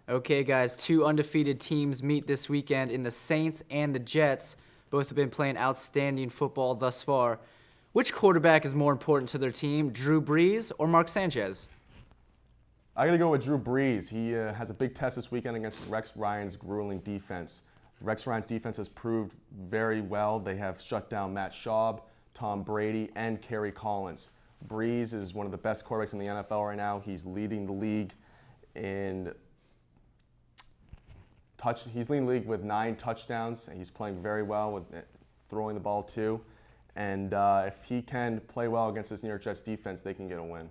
Okay, guys, two undefeated teams meet this weekend in the Saints and the Jets. Both have been playing outstanding football thus far. Which quarterback is more important to their team, Drew Brees or Mark Sanchez? I got to go with Drew Brees. He has a big test this weekend against Rex Ryan's grueling defense. Rex Ryan's defense has proved very well. They have shut down Matt Schaub, Tom Brady, and Kerry Collins. Brees is one of the best quarterbacks in the NFL right now. He's leading the league He's leading the league with 9 touchdowns, and he's playing very well with throwing the ball too. And if he can play well against this New York Jets defense, they can get a win.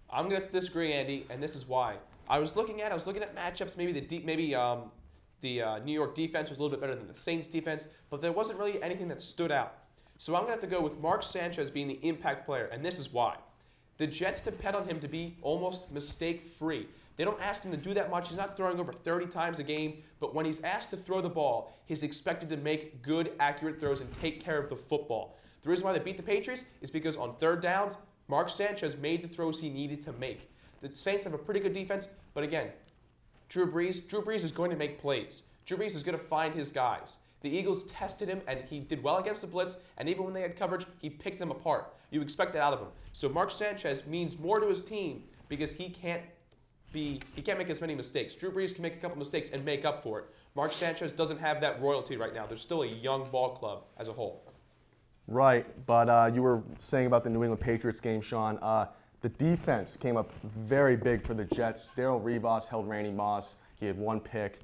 I'm going to disagree, Andy, and this is why. I was looking at matchups. Maybe the New York defense was a little bit better than the Saints defense, but there wasn't really anything that stood out. So I'm going to have to go with Mark Sanchez being the impact player, and this is why. The Jets depend on him to be almost mistake-free. They don't ask him to do that much. He's not throwing over 30 times a game, but when he's asked to throw the ball, he's expected to make good, accurate throws and take care of the football. The reason why they beat the Patriots is because on third downs, Mark Sanchez made the throws he needed to make. The Saints have a pretty good defense, but again, Drew Brees is going to make plays. Drew Brees is going to find his guys. The Eagles tested him, and he did well against the blitz, and even when they had coverage, he picked them apart. You expect that out of him. So Mark Sanchez means more to his team because he can't make as many mistakes. Drew Brees can make a couple mistakes and make up for it. Mark Sanchez doesn't have that royalty right now. They're still a young ball club as a whole. Right, but you were saying about the New England Patriots game, Sean. The defense came up very big for the Jets. Darrelle Revis held Randy Moss. He had 1 pick.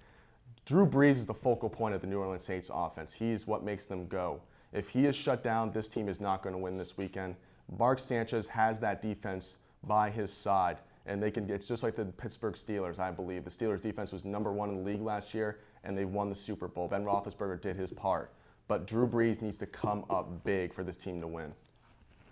Drew Brees is the focal point of the New Orleans Saints offense. He's what makes them go. If he is shut down, this team is not going to win this weekend. Mark Sanchez has that defense by his side. And it's just like the Pittsburgh Steelers, I believe. The Steelers' defense was #1 in the league last year, and they won the Super Bowl. Ben Roethlisberger did his part. But Drew Brees needs to come up big for this team to win.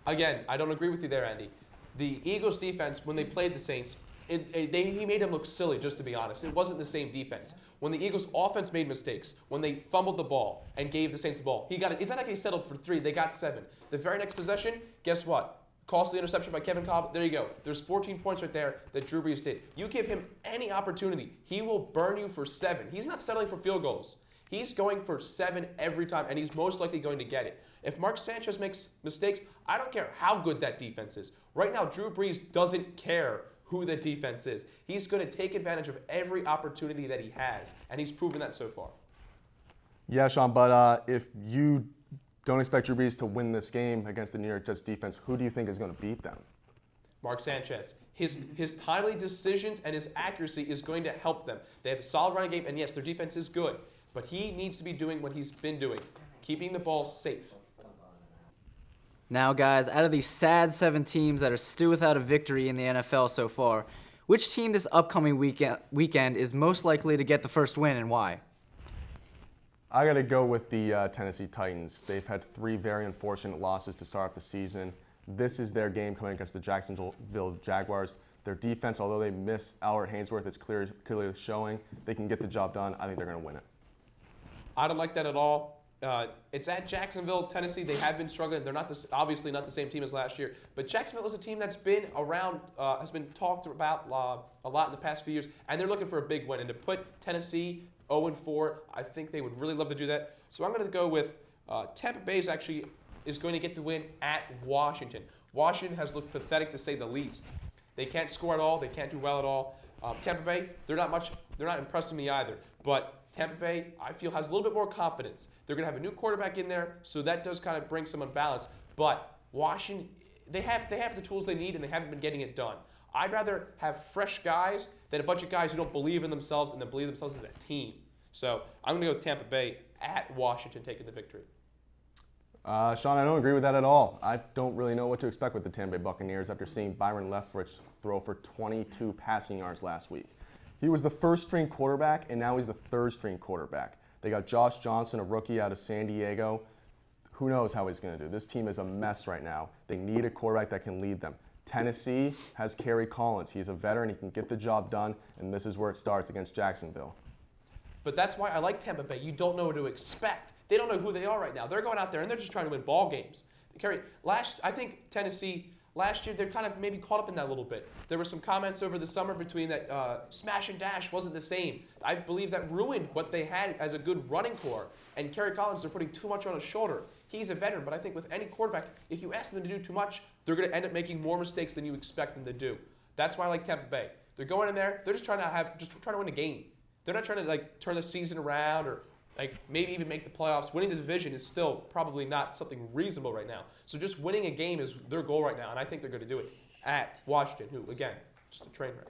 Again, I don't agree with you there, Andy. The Eagles' defense, when they played the Saints, he made them look silly, just to be honest. It wasn't the same defense. When the Eagles' offense made mistakes, when they fumbled the ball and gave the Saints the ball, it's not like he settled for 3. They got 7. The very next possession, guess what? Costly interception by Kevin Kolb. There you go. There's 14 points right there that Drew Brees did. You give him any opportunity, he will burn you for 7. He's not settling for field goals. He's going for 7 every time, and he's most likely going to get it. If Mark Sanchez makes mistakes, I don't care how good that defense is. Right now, Drew Brees doesn't care who the defense is. He's going to take advantage of every opportunity that he has, and he's proven that so far. Yeah, Sean, but if you don't expect Drew Brees to win this game against the New York Jets defense, who do you think is going to beat them? Mark Sanchez. His timely decisions and his accuracy is going to help them. They have a solid running game, and yes, their defense is good, but he needs to be doing what he's been doing, keeping the ball safe. Now, guys, out of these sad 7 teams that are still without a victory in the NFL so far, which team this upcoming weekend is most likely to get the first win and why? I got to go with the Tennessee Titans. They've had 3 very unfortunate losses to start off the season. This is their game coming against the Jacksonville Jaguars. Their defense, although they miss Albert Haynesworth, it's clearly showing they can get the job done. I think they're going to win it. I don't like that at all. It's at Jacksonville, Tennessee. They have been struggling. They're obviously not the same team as last year. But Jacksonville is a team that's been around, has been talked about a lot in the past few years, and they're looking for a big win. And to put Tennessee 0-4, I think they would really love to do that. So I'm going to go with Tampa Bay is going to get the win at Washington. Washington has looked pathetic to say the least. They can't score at all. They can't do well at all. Tampa Bay, they're not impressing me either. But Tampa Bay, I feel, has a little bit more confidence. They're going to have a new quarterback in there, so that does kind of bring some unbalance. But Washington, they have the tools they need, and they haven't been getting it done. I'd rather have fresh guys than a bunch of guys who don't believe in themselves and then believe themselves as a team. So I'm going to go with Tampa Bay at Washington taking the victory. Sean, I don't agree with that at all. I don't really know what to expect with the Tampa Bay Buccaneers after seeing Byron Leftwich throw for 22 passing yards last week. He was the first-string quarterback, and now he's the third-string quarterback. They got Josh Johnson, a rookie out of San Diego. Who knows how he's going to do? This team is a mess right now. They need a quarterback that can lead them. Tennessee has Kerry Collins. He's a veteran. He can get the job done, and this is where it starts against Jacksonville. But that's why I like Tampa Bay. You don't know what to expect. They don't know who they are right now. They're going out there, and they're just trying to win ball games. I think Tennessee, last year they're kind of maybe caught up in that a little bit. There were some comments over the summer between that smash and dash wasn't the same. I believe that ruined what they had as a good running core. And Kerry Collins, they're putting too much on his shoulder. He's a veteran, but I think with any quarterback, if you ask them to do too much, they're going to end up making more mistakes than you expect them to do. That's why I like Tampa Bay. They're going in there, they're just trying to win a game. They're not trying to like turn the season around or like maybe even make the playoffs. Winning the division is still probably not something reasonable right now. So just winning a game is their goal right now, and I think they're going to do it at Washington, who, again, just a train wreck.